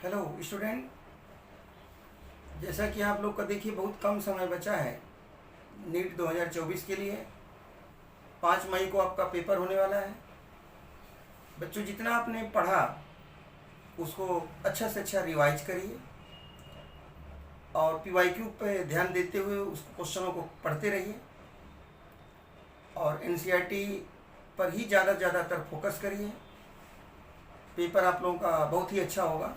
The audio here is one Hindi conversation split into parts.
हेलो स्टूडेंट, जैसा कि आप लोग का देखिए बहुत कम समय बचा है नीट 2024 के लिए। 5 मई को आपका पेपर होने वाला है। बच्चों, जितना आपने पढ़ा उसको अच्छा से अच्छा रिवाइज करिए और पीवाईक्यू पे ध्यान देते हुए उस क्वेश्चनों को पढ़ते रहिए और एनसीईआरटी पर ही ज़्यादातर फोकस करिए। पेपर आप लोगों का बहुत ही अच्छा होगा,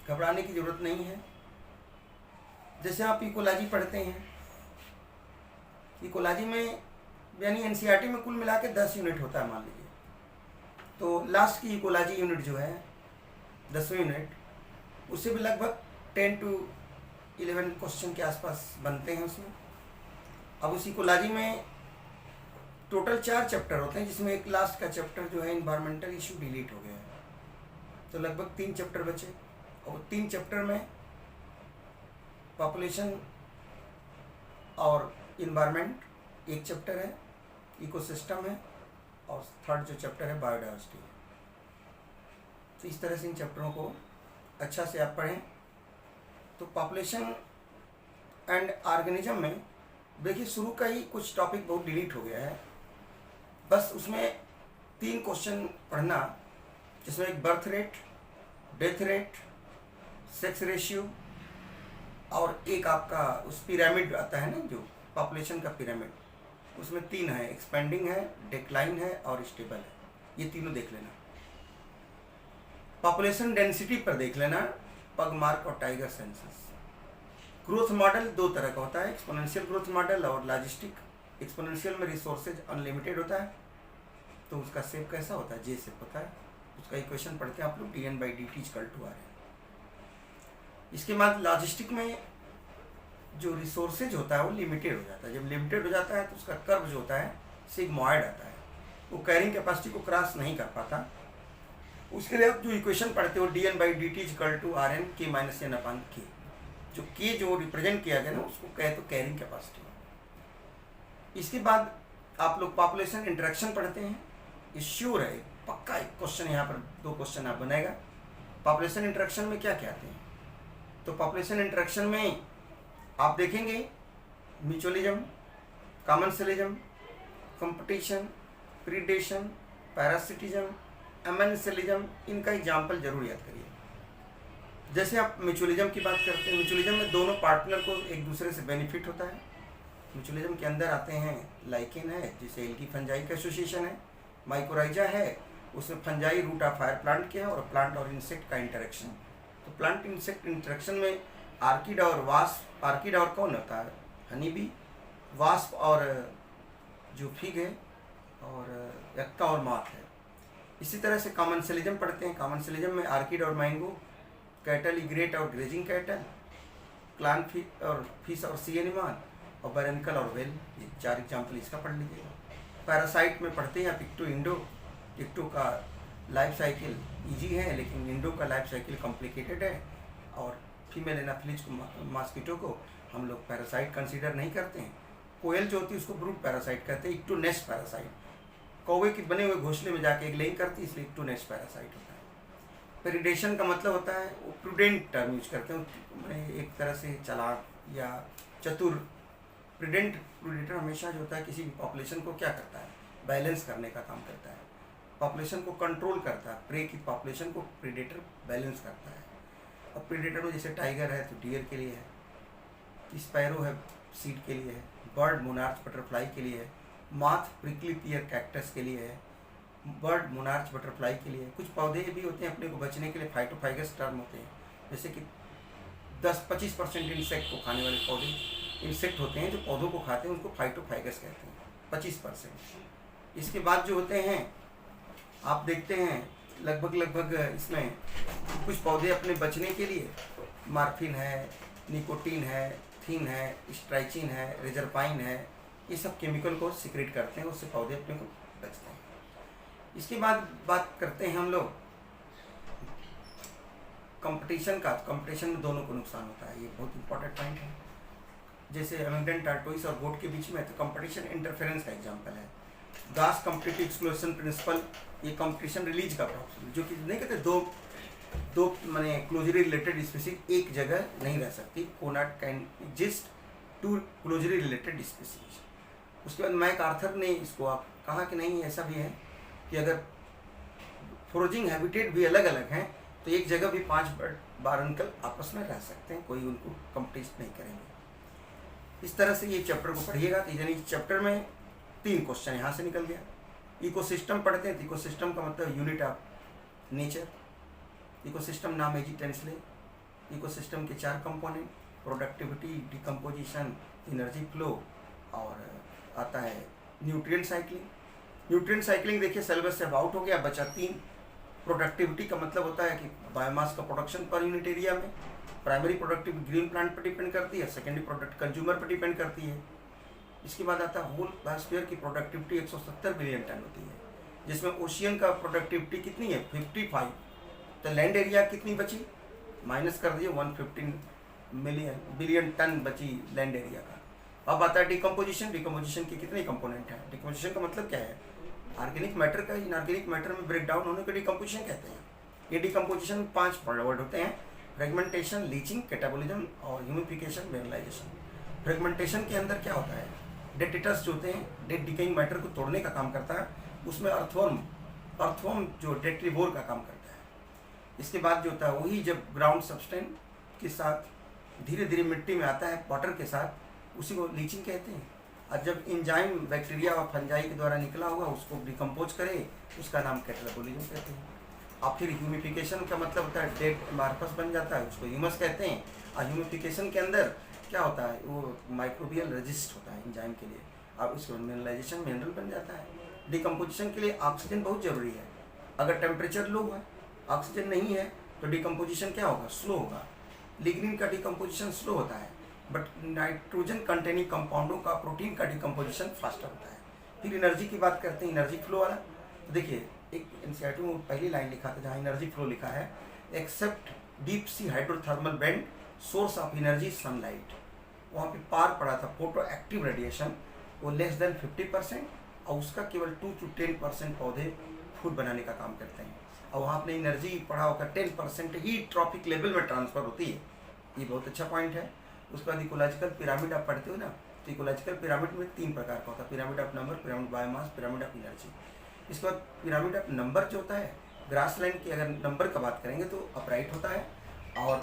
घबराने की ज़रूरत नहीं है। जैसे आप इकोलॉजी पढ़ते हैं, इकोलॉजी में यानी एनसीईआरटी में कुल मिला के 10 यूनिट होता है मान लीजिए, तो लास्ट की इकोलॉजी यूनिट जो है 10वीं यूनिट, उससे भी लगभग 10 to 11 क्वेश्चन के आसपास बनते हैं उसमें। अब उस इकोलॉजी में टोटल 4 चैप्टर होते हैं, जिसमें एक लास्ट का चैप्टर जो है इन्वायरमेंटल इशू डिलीट हो गया है, तो लगभग 3 चैप्टर बचे। और 3 चैप्टर में पॉपुलेशन और इन्वायरमेंट एक चैप्टर है, इकोसिस्टम है, और थर्ड जो चैप्टर है बायोडाइवर्सिटी है। तो इस तरह से इन चैप्टरों को अच्छा से आप पढ़ें। तो पॉपुलेशन एंड ऑर्गेनिज्म में देखिए शुरू का ही कुछ टॉपिक बहुत डिलीट हो गया है, बस उसमें 3 क्वेश्चन पढ़ना, जिसमें एक birth rate, death rate, sex ratio और एक आपका उस पिरामिड आता है ना, जो पॉपुलेशन का पिरामिड, उसमें 3 है, एक्सपेंडिंग है, डिक्लाइन है और स्टेबल है। ये तीनों देख लेना। पॉपुलेशन डेंसिटी पर देख लेना, पगमार्क और टाइगर सेंसस। ग्रोथ मॉडल 2 तरह का होता है, एक्सपोनेंशियल ग्रोथ मॉडल और लॉजिस्टिक। एक्सपोनेंशियल में रिसोर्सेज अनलिमिटेड होता है, तो उसका शेप कैसा होता है, जे शेप होता है। उसका इक्वेशन पढ़ते हैं आप लोग, dn/dt = r है। इसके बाद लॉजिस्टिक में जो रिसोर्सेज होता है वो लिमिटेड हो जाता है। जब लिमिटेड हो जाता है तो उसका कर्व जो होता है सिग्मॉइड आता है, वो कैरिंग कैपेसिटी को क्रॉस नहीं कर पाता। उसके लिए आप जो इक्वेशन पढ़ते हो dn/dt = rn k-n/k, जो k जो रिप्रेजेंट किया गया ना उसको कहे तो कैरिंग कैपेसिटी। इसके बाद आप लोग पॉपुलेशन इंटरेक्शन पढ़ते हैं। ये श्योर है, पक्का एक क्वेश्चन यहाँ पर 2 क्वेश्चन आप बनाएगा। पॉपुलेशन इंटरेक्शन में क्या क्या आते हैं, तो पॉपुलेशन इंटरेक्शन में आप देखेंगे म्यूचुअलिज्म, कॉमनसेलिज्म, कंपटीशन, प्रीडेशन, पैरासिटिज्म, एमेंसेलिज्म। इनका एग्जाम्पल जरूर याद करिए। जैसे आप म्यूचुअलिज्म की बात करते हैं, म्यूचुअलिज्म में दोनों पार्टनर को एक दूसरे से बेनिफिट होता है। म्यूचुअलिज्म के अंदर आते हैं लाइकेन है, जिसे एल्गी फंजाई का एसोसिएशन है, माइकोराइजा है, उसमें fungi root of higher plant के हैं, और प्लांट और इंसेक्ट का इंटरेक्शन। तो प्लांट इंसेक्ट इंटरेक्शन में आर्किड और वास्प, आर्किड और कौन होता है, हनी बी, वास्प और जो फिग है, और यक्ता और माथ है। इसी तरह से कॉमनसेलिज्म पढ़ते हैं। कॉमनसेलिज्म में आर्किड और मैंगो, कैटल, इग्रेट और ग्रेजिंग कैटल, क्लान फिश और सी एनिमल, और बैरनकल और वेल। ये 4 एग्जाम्पल इसका पढ़ लीजिएगा। पैरासाइट में पढ़ते हैं आप इक्टो इंडो। इक्टो का लाइफ साइकिल इजी है, लेकिन इंडो का लाइफ साइकिल कॉम्प्लिकेटेड है, और फीमेल एनाफिलिज को, मॉस्किटो को हम लोग पैरासाइट कंसीडर नहीं करते हैं। कोयल जो होती है उसको ब्रूड पैरासाइट कहते हैं। इक्टो नेस्ट पैरासाइट, कौवे के बने हुए घोंसले में जाके एक लेइंग करती है, इसलिए इक्टो नेस्ट पैरासाइट होता है। प्रीडेशन का मतलब होता है, वो प्रूडेंट टर्म यूज करते हैं, एक तरह से चालाक या चतुर। प्रीडेटर हमेशा जो होता है किसी भी पॉपुलेशन को क्या करता है, बैलेंस करने का काम करता है, पॉपुलेशन को कंट्रोल करता है। प्रे की पॉपुलेशन को प्रीडेटर बैलेंस करता है। और प्रीडेटर में जैसे टाइगर है तो डियर के लिए है, स्पैरो है सीड के लिए है, बर्ड मोनार्च बटरफ्लाई के लिए है, माथ प्रिकली पियर कैक्टस के लिए है, बर्ड मोनार्च बटरफ्लाई के लिए है। कुछ पौधे भी होते हैं अपने को बचने के लिए फाइटोफाइगस टर्म होते हैं, जैसे कि 10-25% इंसेक्ट को खाने वाले पौधे, इंसेक्ट होते हैं जो पौधों को खाते हैं, उनको फाइटोफाइगस कहते हैं, 25%। इसके बाद जो होते हैं आप देखते हैं लगभग इसमें कुछ पौधे अपने बचने के लिए मार्फिन है, निकोटीन है, थीन है, स्ट्राइचिन है, रेजरपाइन है, ये सब केमिकल को सिक्रेट करते हैं, उससे पौधे अपने को बचते हैं। इसके बाद बात करते हैं हम लोग कंपटीशन का। कंपटीशन में दोनों को नुकसान होता है, ये बहुत इंपॉर्टेंट पॉइंट है। जैसे अमेरिकन टार्टोइस और गोट के बीच में, तो कंपटीशन इंटरफेरेंस का एग्जांपल है। गास कॉम्पिटिटिव एक्सक्लूजन प्रिंसिपल, ये कंपटीशन रिलीज का प्रॉब्लम, जो कि नहीं कहते 2 दो माने क्लोजली रिलेटेड स्पीसीज एक जगह नहीं रह सकती, cannot can exist two closely related species. उसके बाद मैक आर्थर ने इसको कहा कि नहीं, ऐसा भी है कि अगर फोरोजिंग हैबिटेट भी अलग अलग हैं तो एक जगह भी 5 बारनकल आपस में रह सकते हैं, कोई उनको कम्पीट नहीं करेंगे। इस तरह से ये चैप्टर को पढ़िएगा। तो यानी चैप्टर में 3 क्वेश्चन यहाँ से निकल गया। इकोसिस्टम पढ़ते हैं तो इकोसिस्टम का मतलब यूनिट ऑफ नेचर। इकोसिस्टम नाम है जी टेंसले। इकोसिस्टम के 4 component, productivity, decomposition, energy flow और आता है न्यूट्रिएंट साइक्लिंग। न्यूट्रिएंट साइक्लिंग देखिए सिलेबस से अब आउट हो गया, बचा 3। प्रोडक्टिविटी का मतलब होता है कि बायोमास का प्रोडक्शन पर यूनिट एरिया में। प्राइमरी प्रोडक्टिविटी ग्रीन प्लांट पर डिपेंड करती है, सेकेंडरी प्रोडक्ट कंज्यूमर पर डिपेंड करती है। इसके बाद आता है होल बायोस्फीयर की प्रोडक्टिविटी 170 बिलियन टन होती है, जिसमें ओशियन का प्रोडक्टिविटी कितनी है 55। तो लैंड एरिया कितनी बची, माइनस कर दिए 115 बिलियन टन बची लैंड एरिया का। अब आता है डिकम्पोजिशन। डिकम्पोजिशन के कितने कंपोनेंट हैं? डिकम्पोजिशन का मतलब क्या है? ऑर्गेनिक मैटर का इनऑर्गेनिक मैटर में ब्रेक डाउन होने को डिकम्पोजिशन कहते हैं। ये डिकम्पोजिशन 5 वर्ड होते हैं: फ्रेगमेंटेशन, लीचिंग, कैटाबोलिज्म और ह्यूमिफिकेशन, मिनरलाइजेशन। फ्रेगमेंटेशन के अंदर क्या होता है? डेटिटस जो होते हैं, डेड डिकेइंग मैटर को तोड़ने का काम करता है, उसमें अर्थवर्म जो डेट्रीवोर का काम करता है। इसके बाद जो होता है वही जब ग्राउंड सब्सटेंस के साथ धीरे धीरे मिट्टी में आता है वाटर के साथ, उसी को लीचिंग कहते हैं। और जब इंजाइम बैक्टीरिया और फंजाई के द्वारा निकला होगा उसको डिकम्पोज करे, उसका नाम कैटाबोलिज्म कहते हैं। और फिर ह्यूमिफिकेशन का मतलब होता है डेड मार्पस बन जाता है, उसको ह्यूमस कहते हैं। और ह्यूमिफिकेशन के अंदर क्या होता है? वो माइक्रोबियल रेजिस्ट होता है इंजाइम के लिए। अब उसको मिनरलाइजेशन, मिनरल बन जाता है। डिकम्पोजिशन के लिए ऑक्सीजन बहुत जरूरी है। अगर टेम्परेचर लो है, ऑक्सीजन नहीं है, तो डिकम्पोजिशन क्या होगा? स्लो होगा। लिग्निन का डिकम्पोजिशन स्लो होता है, बट नाइट्रोजन कंटेनिंग कंपाउंडों का, प्रोटीन का डिकम्पोजिशन फास्टर होता है। फिर एनर्जी की बात करते हैं, एनर्जी फ्लो वाला। तो देखिए एक एनसीईआरटी में पहली लाइन लिखा था जहाँ एनर्जी फ्लो लिखा है, except deep sea hydrothermal vent source of energy sunlight. वहाँ पे पार पड़ा था फोटो एक्टिव रेडिएशन, वो लेस देन 50%, और उसका केवल 2 to 10% पौधे फूड बनाने का काम करते हैं। और वहाँ आपने एनर्जी पढ़ा होगा 10% ही ट्रॉपिक लेवल में ट्रांसफर होती है। ये बहुत अच्छा पॉइंट है। उसके बाद इकोलॉजिकल पिरामिड आप पढ़ते हो ना, तो इकोलॉजिकल पिरामिड में 3 प्रकार का होता है: pyramid of number, pyramid biomass, pyramid of energy. इसके बाद पिरामिड ऑफ नंबर जो होता है, ग्रासलैंड की अगर नंबर का बात करेंगे तो अपराइट होता है, और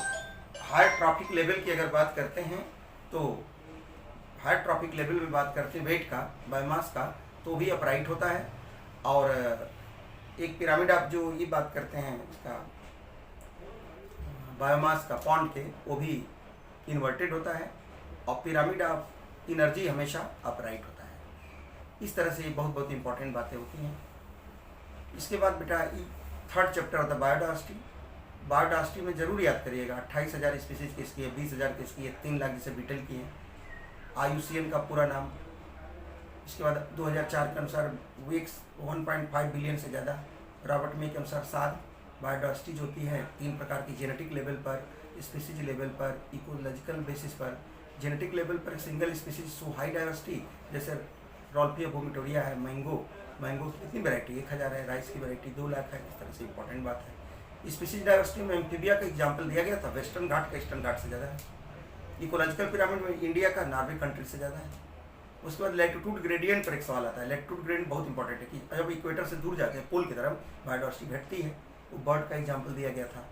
हाई ट्रॉपिक लेवल की अगर बात करते हैं तो हाई ट्रॉपिक लेवल में बात करते हैं वेट का, बायोमास का, तो भी अपराइट होता है। और एक पिरामिड आप जो ये बात करते हैं इसका बायोमास का पॉन्ड के, वो भी इन्वर्टेड होता है। और पिरामिड ऑफ एनर्जी हमेशा अपराइट होता है। इस तरह से बहुत बहुत इंपॉर्टेंट बातें होती हैं। इसके बाद बेटा 3rd चैप्टर होता है बायोडायवर्सिटी। बायोडायवर्सिटी में जरूर याद करिएगा 28,000 स्पीसीज किसकी है, 20,000 किसकी है, 3 लाख जैसे बीटल की है। IUCN का पूरा नाम। इसके बाद 2004 के अनुसार वीक्स 1.5 बिलियन से ज़्यादा। रॉबर्ट मे के अनुसार 7 बायोडायवर्सिटी जो होती है 3 प्रकार की: जेनेटिक लेवल पर, स्पीसीज लेवल पर, इकोलॉजिकल बेसिस पर। जेनेटिक लेवल पर सिंगल स्पीसीज सो हाई डायवर्सिटी, जैसे रॉल्फिया वोमिटोरिया है, मैंगो की कितनी वैरायटी, 1000 है, राइस की वैरायटी 2 लाख है। इस तरह से इंपॉर्टेंट बात है। स्पीसीज डायवर्सिटी में एम्फीबिया का एग्जाम्पल दिया गया था, वेस्टर्न घाट का ईस्टर्न घाट से ज़्यादा है। इकोलॉजिकल पिरामिड में इंडिया का नॉर्वे कंट्री से ज़्यादा है। उसके बाद लैटिट्यूड ग्रेडियंट पर एक सवाल आता है। लैटिट्यूड ग्रेडियंट बहुत इंपॉर्टेंट है कि जब इक्वेटर से दूर जाते हैं पोल की तरफ बायोडायवर्सिटी घटती है। वो बर्ड का एग्जाम्पल दिया गया था।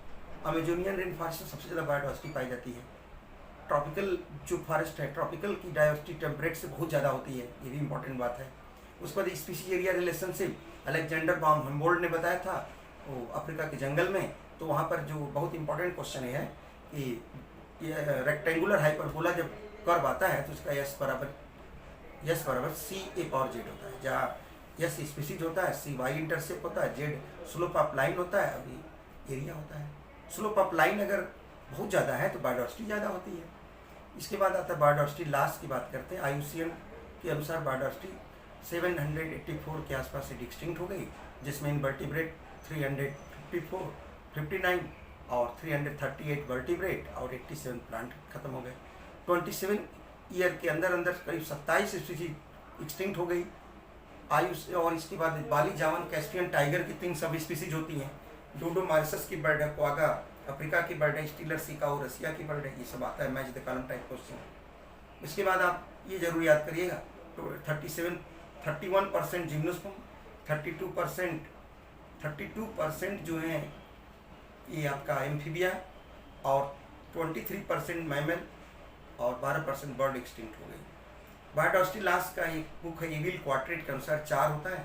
अमेजोनियन रेन फॉरेस्ट में सबसे ज़्यादा बायोडायवर्सिटी पाई जाती है। ट्रॉपिकल जो फॉरेस्ट है, ट्रॉपिकल की डायवर्सिटी टेम्परेट से बहुत ज़्यादा होती है, ये भी इंपॉर्टेंट बात है। उसके बाद species area relationship Alexander von Humboldt ने बताया था, वो अफ्रीका के जंगल में। तो वहाँ पर जो बहुत इंपॉर्टेंट क्वेश्चन है कि ये रेक्टेंगुलर हाइपरबोला जब कर्व आता है तो उसका यस बराबर CA/Z होता है, जहाँ यस स्पीसीज होता है, C वाई इंटरसेप्ट होता है, Z स्लोप ऑफ लाइन होता है, और एरिया होता है। स्लोप ऑफ लाइन अगर बहुत ज़्यादा है तो बायोडायवर्सिटी ज़्यादा होती है। इसके बाद आता है बायोडायवर्सिटी लॉस की बात करते हैं। IUCN के अनुसार बायोडायवर्सिटी 784 के आसपास से डिस्टिंक्ट हो गई, जिसमें इनवर्टिब्रेट 359 और 338 वर्टिब्रेट और 87 प्लांट खत्म हो गए। 27 ईयर के अंदर करीब 27 स्पीसीज एक्सटिंक्ट हो गई। और इसके बाद बाली जावन कैस्पियन टाइगर की 3 सब स्पीसीज होती हैं। डोडो मॉरिशस की बर्ड है, क्वागा अफ्रीका की बर्ड है, स्टीलर सिकाऊ रसिया की बर्ड है। ये सब आता है match the column type question. इसके बाद आप ये जरूर याद करिएगा, तो 31% जिम्नोस्पर्म, 32% जो हैं ये आपका एम्फीबिया, और 23% मैमल, और 12% बर्ड एक्सटिंक्ट हो गई। बायोडाइवर्सिटी लॉस का एक बुक है एविल क्वाड्रेट के अनुसार 4 होता है।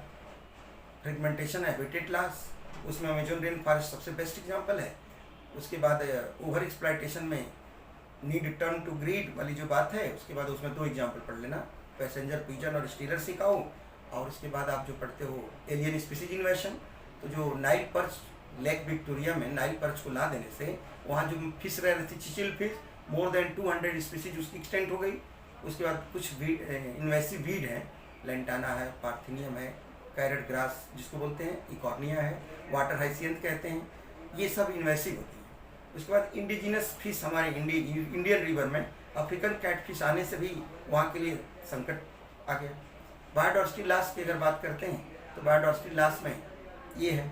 फ्रेगमेंटेशन है हैबिटेट लॉस, उसमें अमेजोन रेन फॉरेस्ट सबसे बेस्ट एग्जांपल है। उसके बाद ओवर एक्सप्लॉइटेशन में नीड टर्न टू ग्रीड वाली जो बात है, उसके बाद उसमें 2 एग्जांपल पढ़ लेना, पैसेंजर पिजन और स्टीलर सिकाऊ। और उसके बाद आप जो पढ़ते हो एलियन स्पीसीज इन्वेशन, तो जो नाइल पर्च लेक विक्टोरिया में नाइल पर्च को ला देने से वहाँ जो फिश रह रही थी चिचिल फिश, मोर देन 200 स्पीसीज उसकी एक्सटेंट हो गई। उसके बाद कुछ इन्वेसिव वीड है, लेंटाना है, पार्थिनियम है, कैरेट ग्रास जिसको बोलते हैं, इकॉर्निया है, वाटर हाइसियंथ कहते हैं, ये सब इन्वेसिव होती है। उसके बाद इंडिजिनस फिश हमारे इंडियन रिवर में अफ्रीकन कैट फिश आने से भी वहाँ के लिए संकट आ गया। बायोडाइवर्सिटी लॉस की अगर बात करते हैं तो बायोडाइवर्सिटी लॉस में ये है,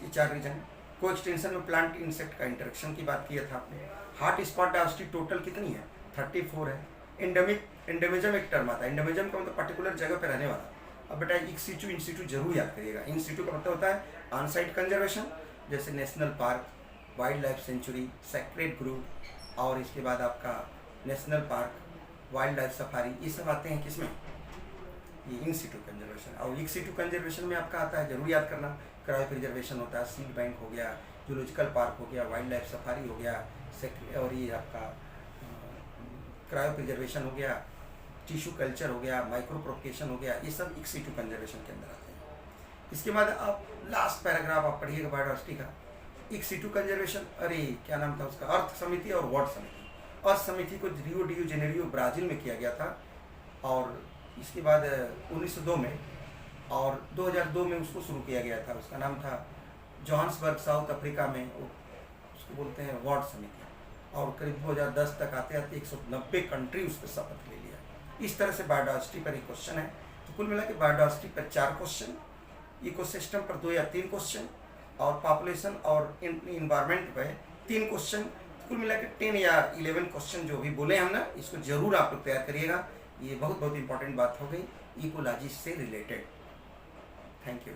ये 4 रीजन। को एक्सटेंशन में प्लांट इंसेक्ट का इंटरेक्शन की बात किया था आपने। हॉट स्पॉट डाइवर्सिटी टोटल कितनी है? 34 है। एंडेमिज्म एक टर्म आता है, एंडेमिज्म का मतलब पर्टिकुलर जगह पर रहने वाला। अब बेटा इन सीटू जरूर याद करिएगा। इन सीटू का मतलब होता है ऑन साइट कंजर्वेशन, जैसे national park, wild life sanctuary, sacred grove, और इसके बाद आपका national park, wild life safari, ये सब आते हैं किसमें? ये इन सीटू कंजर्वेशन। और इन सीटू कंजर्वेशन में आपका आता है, जरूर याद करना, क्रायो प्रिजर्वेशन होता है, सीड बैंक हो गया, जूलॉजिकल पार्क हो गया, वाइल्ड लाइफ सफारी हो गया, और ये आपका क्रायो प्रिजर्वेशन हो गया, टिश्यू कल्चर हो गया, माइक्रो प्रोपगेशन हो गया, ये सब इन सीटू कंजर्वेशन के अंदर आते हैं। इसके बाद आप लास्ट पैराग्राफ आप पढ़िएगा बायोडाइवर्सिटी का, इन सीटू कंजर्वेशन, अरे क्या नाम था उसका, अर्थ समिति और वर्ल्ड समिति। अर्थ समिति को रियो डी जेनेरियो ब्राज़ील में किया गया था, और इसके बाद 1902 में और 2002 में उसको शुरू किया गया था। उसका नाम था जोहान्सबर्ग, साउथ अफ्रीका में, उसको बोलते हैं वर्ल्ड समिति। और करीब 2010 तक आते आते 190 कंट्री उस पर शपथ ले लिया। इस तरह से बायोडाइवर्सिटी पर एक क्वेश्चन है। तो कुल मिला के बायोडाइवर्सिटी पर 4 क्वेश्चन, इकोसिस्टम पर 2 या 3 क्वेश्चन, और पॉपुलेशन और इन्वायरमेंट पर 3 क्वेश्चन। कुल मिला के 10 या 11 क्वेश्चन जो भी बोले हम ना, इसको जरूर आप लोग तैयार करिएगा। ये बहुत इंपॉर्टेंट बात हो गई इकोलॉजी से रिलेटेड। Thank you.